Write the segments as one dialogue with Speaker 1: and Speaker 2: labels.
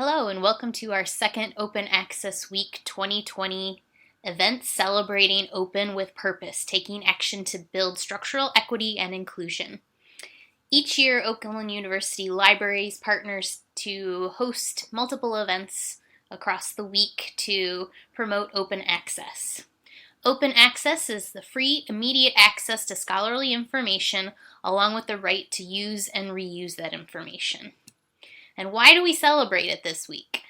Speaker 1: Hello and welcome to our second Open Access Week 2020 event celebrating open with purpose, taking action to build structural equity and inclusion. Each year, Oakland University Libraries partners to host multiple events across the week to promote open access. Open access is the free, immediate access to scholarly information along with the right to use and reuse that information. And why do we celebrate it this week?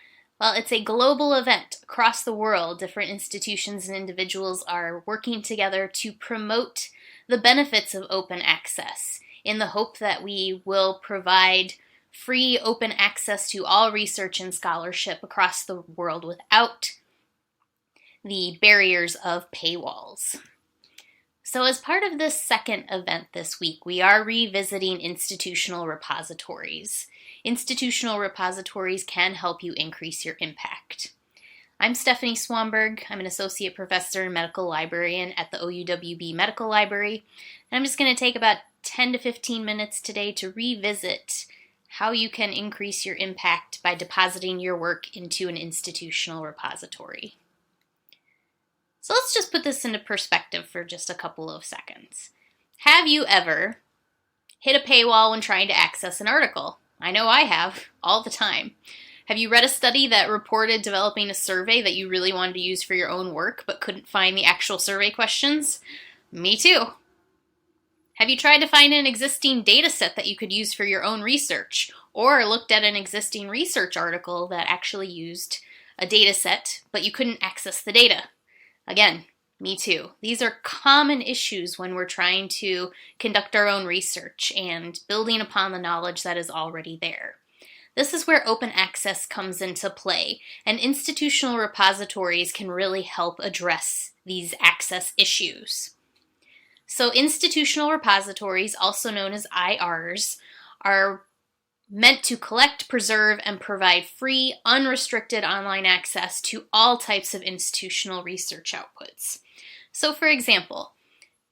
Speaker 1: Well, it's a global event. Across the world, different institutions and individuals are working together to promote the benefits of open access in the hope that we will provide free open access to all research and scholarship across the world without the barriers of paywalls. So as part of this second event this week, we are revisiting institutional repositories. Institutional repositories can help you increase your impact. I'm Stephanie Swanberg. I'm an associate professor and medical librarian at the OUWB Medical Library. And I'm just going to take about 10 to 15 minutes today to revisit how you can increase your impact by depositing your work into an institutional repository. So let's just put this into perspective for just a couple of seconds. Have you ever hit a paywall when trying to access an article? I know I have, all the time. Have you read a study that reported developing a survey that you really wanted to use for your own work but couldn't find the actual survey questions? Me too. Have you tried to find an existing data set that you could use for your own research, or looked at an existing research article that actually used a data set but you couldn't access the data? Again, me too. These are common issues when we're trying to conduct our own research and building upon the knowledge that is already there. This is where open access comes into play, and institutional repositories can really help address these access issues. So institutional repositories, also known as IRs, are meant to collect, preserve, and provide free, unrestricted online access to all types of institutional research outputs. So for example,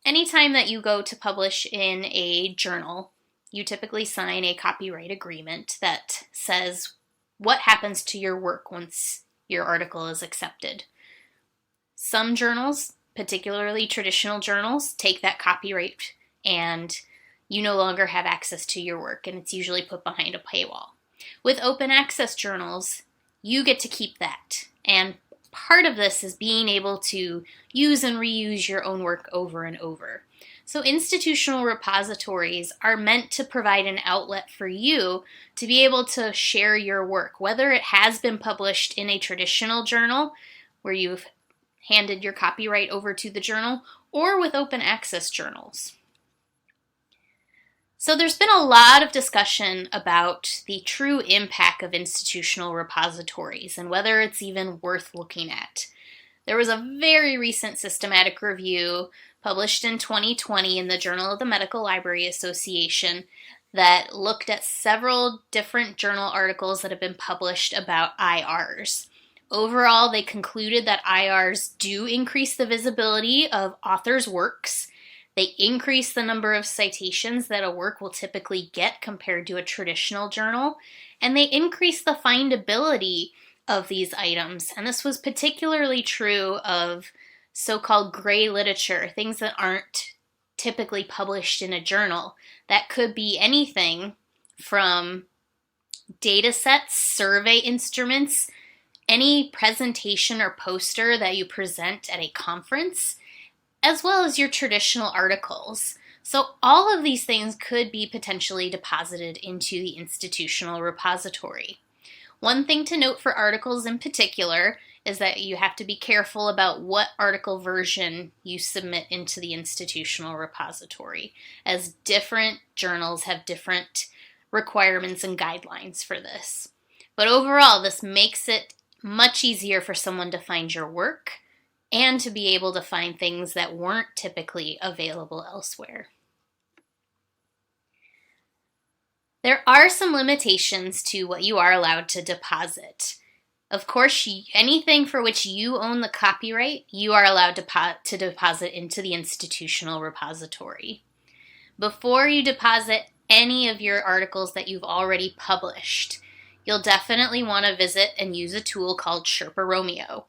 Speaker 1: anytime that you go to publish in a journal, you typically sign a copyright agreement that says what happens to your work once your article is accepted. Some journals, particularly traditional journals, take that copyright and you no longer have access to your work, and it's usually put behind a paywall. With open access journals, you get to keep that, and part of this is being able to use and reuse your own work over and over. So institutional repositories are meant to provide an outlet for you to be able to share your work, whether it has been published in a traditional journal where you've handed your copyright over to the journal, or with open access journals. So there's been a lot of discussion about the true impact of institutional repositories and whether it's even worth looking at. There was a very recent systematic review published in 2020 in the Journal of the Medical Library Association that looked at several different journal articles that have been published about IRs. Overall, they concluded that IRs do increase the visibility of authors' works. They increase the number of citations that a work will typically get compared to a traditional journal, and they increase the findability of these items. And this was particularly true of so-called gray literature, things that aren't typically published in a journal. That could be anything from data sets, survey instruments, any presentation or poster that you present at a conference, as well as your traditional articles. So all of these things could be potentially deposited into the institutional repository. One thing to note for articles in particular is that you have to be careful about what article version you submit into the institutional repository, as different journals have different requirements and guidelines for this. But overall, this makes it much easier for someone to find your work and to be able to find things that weren't typically available elsewhere. There are some limitations to what you are allowed to deposit. Of course, anything for which you own the copyright, you are allowed to deposit into the institutional repository. Before you deposit any of your articles that you've already published, you'll definitely want to visit and use a tool called Sherpa Romeo.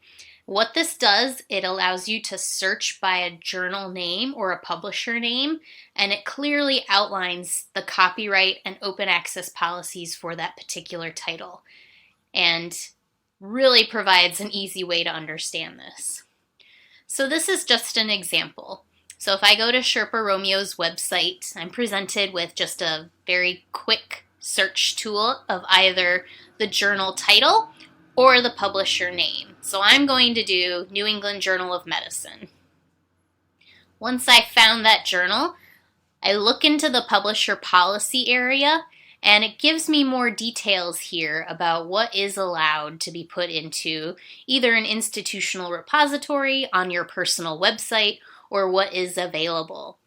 Speaker 1: What this does, it allows you to search by a journal name or a publisher name, and it clearly outlines the copyright and open access policies for that particular title, and really provides an easy way to understand this. So this is just an example. So if I go to Sherpa Romeo's website, I'm presented with just a very quick search tool of either the journal title or the publisher name. So I'm going to do New England Journal of Medicine. Once I found that journal, I look into the publisher policy area, and it gives me more details here about what is allowed to be put into either an institutional repository on your personal website or what is available.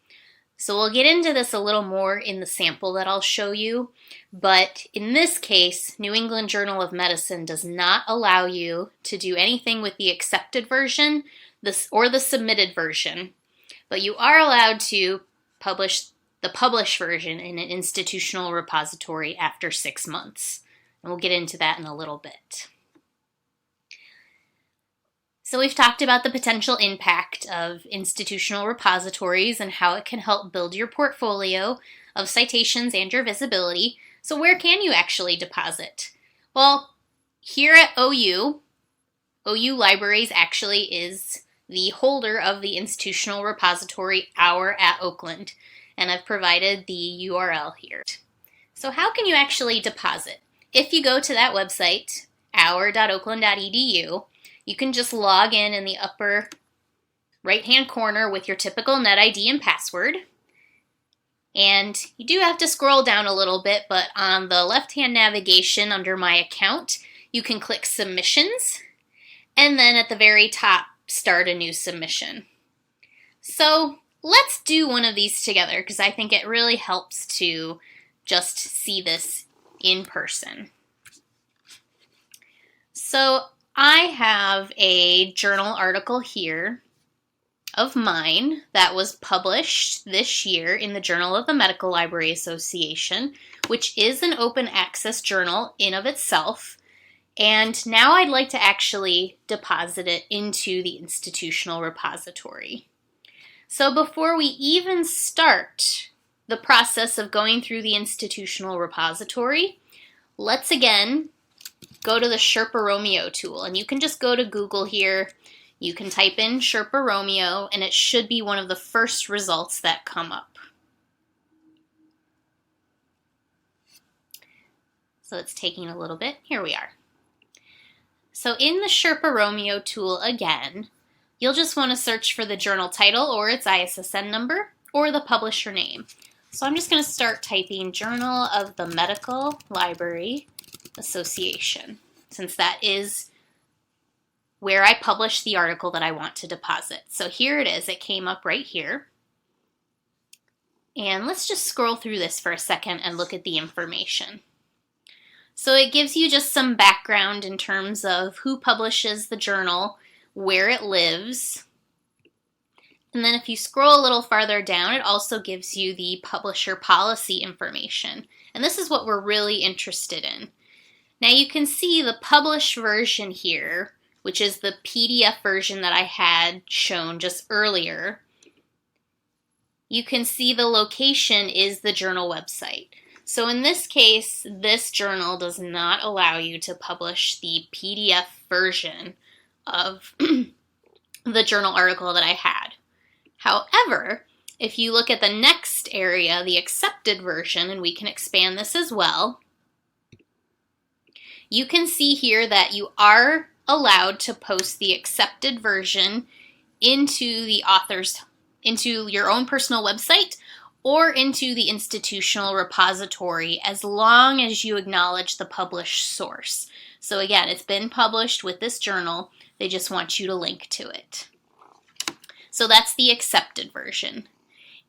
Speaker 1: So we'll get into this a little more in the sample that I'll show you, but in this case, New England Journal of Medicine does not allow you to do anything with the accepted version or the submitted version, but you are allowed to publish the published version in an institutional repository after 6 months. And we'll get into that in a little bit. So we've talked about the potential impact of institutional repositories and how it can help build your portfolio of citations and your visibility. So where can you actually deposit? Well, here at OU Libraries actually is the holder of the institutional repository Our at Oakland, and I've provided the URL here. So how can you actually deposit? If you go to that website, our.oakland.edu, you can just log in the upper right-hand corner with your typical NetID and password. And you do have to scroll down a little bit, but on the left-hand navigation under My Account, you can click Submissions, and then at the very top, Start a New Submission. So let's do one of these together, because I think it really helps to just see this in person. So I have a journal article here of mine that was published this year in the Journal of the Medical Library Association, which is an open access journal in of itself. And now I'd like to actually deposit it into the institutional repository. So before we even start the process of going through the institutional repository, let's again go to the Sherpa Romeo tool, and you can just go to Google here. You can type in Sherpa Romeo, and it should be one of the first results that come up. So it's taking a little bit. Here we are. So in the Sherpa Romeo tool again, you'll just want to search for the journal title or its ISSN number or the publisher name. So I'm just going to start typing Journal of the Medical Library Association, since that is where I published the article that I want to deposit. So here it is. It came up right here. And let's just scroll through this for a second and look at the information. So it gives you just some background in terms of who publishes the journal, where it lives. And then if you scroll a little farther down, it also gives you the publisher policy information. And this is what we're really interested in. Now you can see the published version here, which is the PDF version that I had shown just earlier. You can see the location is the journal website. So in this case, this journal does not allow you to publish the PDF version of the journal article that I had. However, if you look at the next area, the accepted version, and we can expand this as well, you can see here that you are allowed to post the accepted version into your own personal website or into the institutional repository as long as you acknowledge the published source. So again, it's been published with this journal. They just want you to link to it. So that's the accepted version.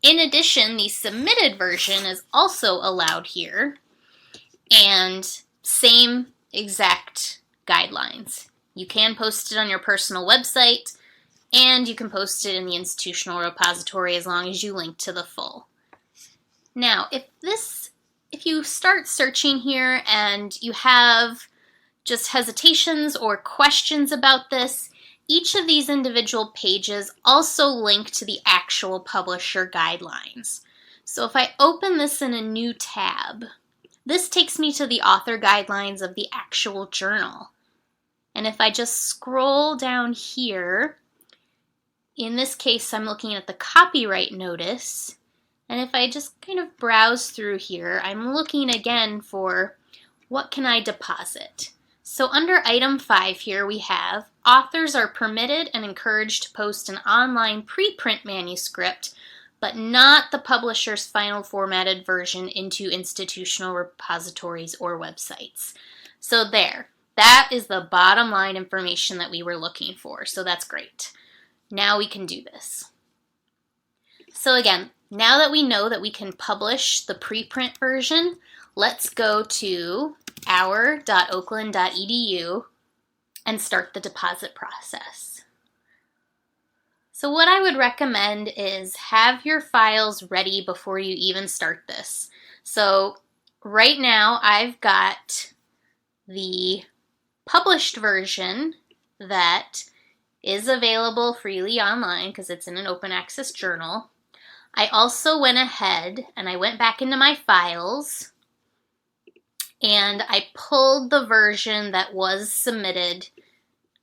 Speaker 1: In addition, the submitted version is also allowed here, and same exact guidelines. You can post it on your personal website, and you can post it in the institutional repository as long as you link to the full. Now, if this if you start searching here and you have just hesitations or questions about this, each of these individual pages also link to the actual publisher guidelines. So if I open this in a new tab, this takes me to the author guidelines of the actual journal. And if I just scroll down here, in this case I'm looking at the copyright notice, and if I just kind of browse through here, I'm looking again for what can I deposit. So under item 5 here we have, authors are permitted and encouraged to post an online preprint manuscript, but not the publisher's final formatted version into institutional repositories or websites. So there, that is the bottom line information that we were looking for. So that's great. Now we can do this. So again, now that we know that we can publish the preprint version, let's go to our.oakland.edu and start the deposit process. So what I would recommend is have your files ready before you even start this. So right now I've got the published version that is available freely online because it's in an open access journal. I also went ahead and I went back into my files and I pulled the version that was submitted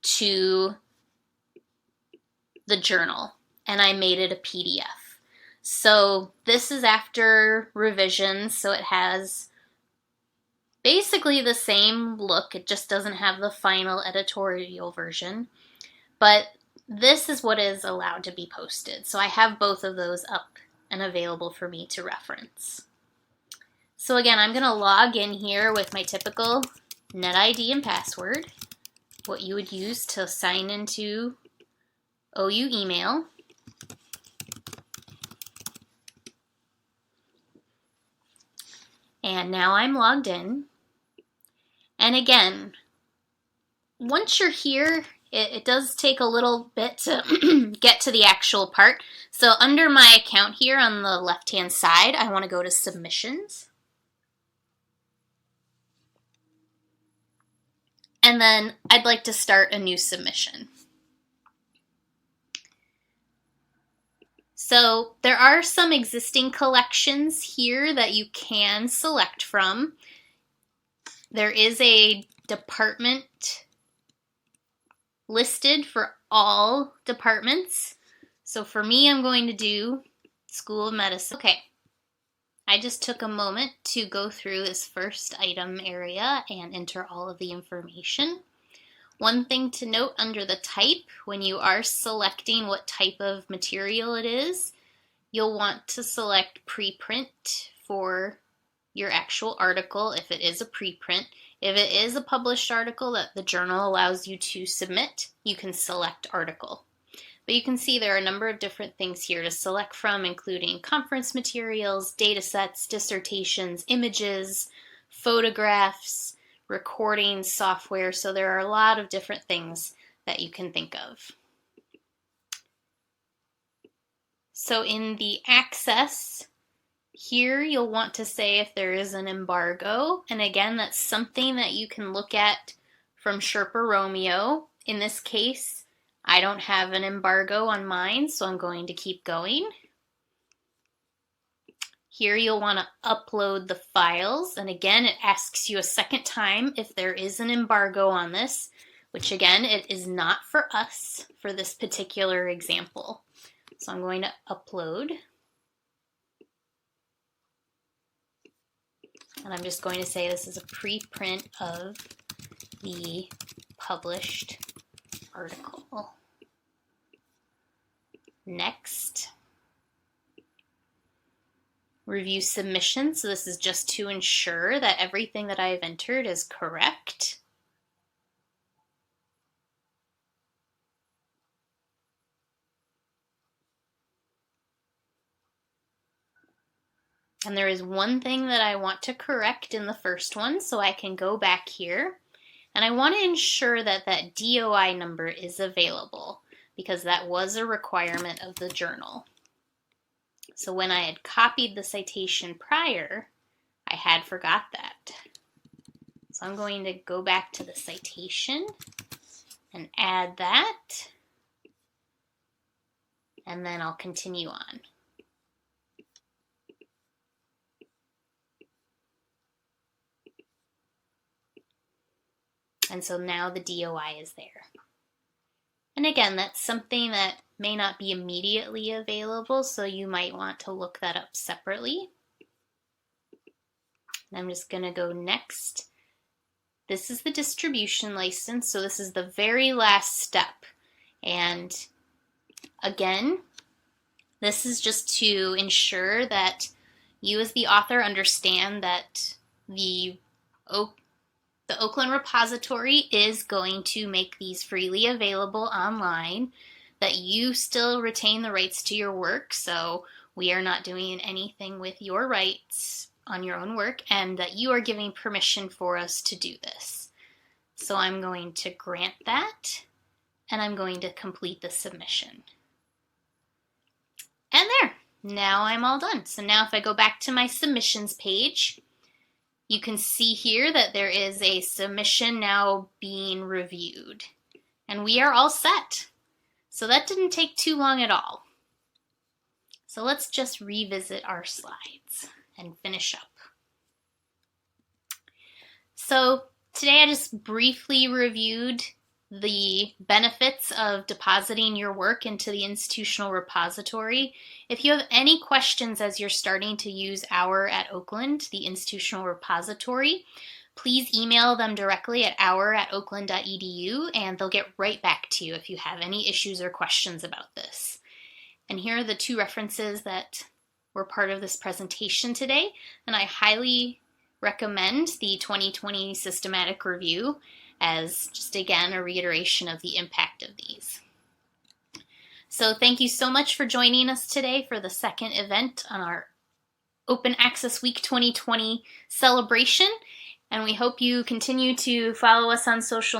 Speaker 1: to the journal and I made it a PDF. So this is after revisions, so it has basically the same look. It just doesn't have the final editorial version, but this is what is allowed to be posted. So I have both of those up and available for me to reference. So again, I'm going to log in here with my typical NetID and password, what you would use to sign into OU email. And now I'm logged in. And again, once you're here, it does take a little bit to get to the actual part. So under my account here on the left-hand side, I want to go to submissions. And then I'd like to start a new submission. So there are some existing collections here that you can select from. There is a department listed for all departments. So for me, I'm going to do School of Medicine. Okay, I just took a moment to go through this first item area and enter all of the information. One thing to note under the type, when you are selecting what type of material it is, you'll want to select preprint for your actual article if it is a preprint. If it is a published article that the journal allows you to submit, you can select article. But you can see there are a number of different things here to select from, including conference materials, data sets, dissertations, images, photographs, recordings, software. So there are a lot of different things that you can think of. So in the access, here you'll want to say if there is an embargo. And again, that's something that you can look at from Sherpa Romeo. In this case, I don't have an embargo on mine, so I'm going to keep going. Here you'll want to upload the files, and again it asks you a second time if there is an embargo on this, which again it is not for us for this particular example. So I'm going to upload, and I'm just going to say this is a preprint of the published article. Next. Review submission. So this is just to ensure that everything that I've entered is correct. And there is one thing that I want to correct in the first one, so I can go back here. And I want to ensure that that DOI number is available, because that was a requirement of the journal. So when I had copied the citation prior, I had forgot that. So I'm going to go back to the citation and add that, and then I'll continue on. And so now the DOI is there. And again, that's something that may not be immediately available, so you might want to look that up separately. And I'm just going to go next. This is the distribution license, so this is the very last step. And again, this is just to ensure that you as the author understand that the Oakland Repository is going to make these freely available online, that you still retain the rights to your work, so we are not doing anything with your rights on your own work, and that you are giving permission for us to do this. So I'm going to grant that, and I'm going to complete the submission. And there, now I'm all done. So now if I go back to my submissions page, you can see here that there is a submission now being reviewed. And we are all set. So that didn't take too long at all. So let's just revisit our slides and finish up. So today I just briefly reviewed the benefits of depositing your work into the institutional repository. If you have any questions as you're starting to use our at Oakland, the institutional repository, please email them directly at our@oakland.edu, and they'll get right back to you if you have any issues or questions about this. And here are the two references that were part of this presentation today, and I highly recommend the 2020 systematic review as just again a reiteration of the impact of these. So thank you so much for joining us today for the second event on our Open Access Week 2020 celebration, and we hope you continue to follow us on social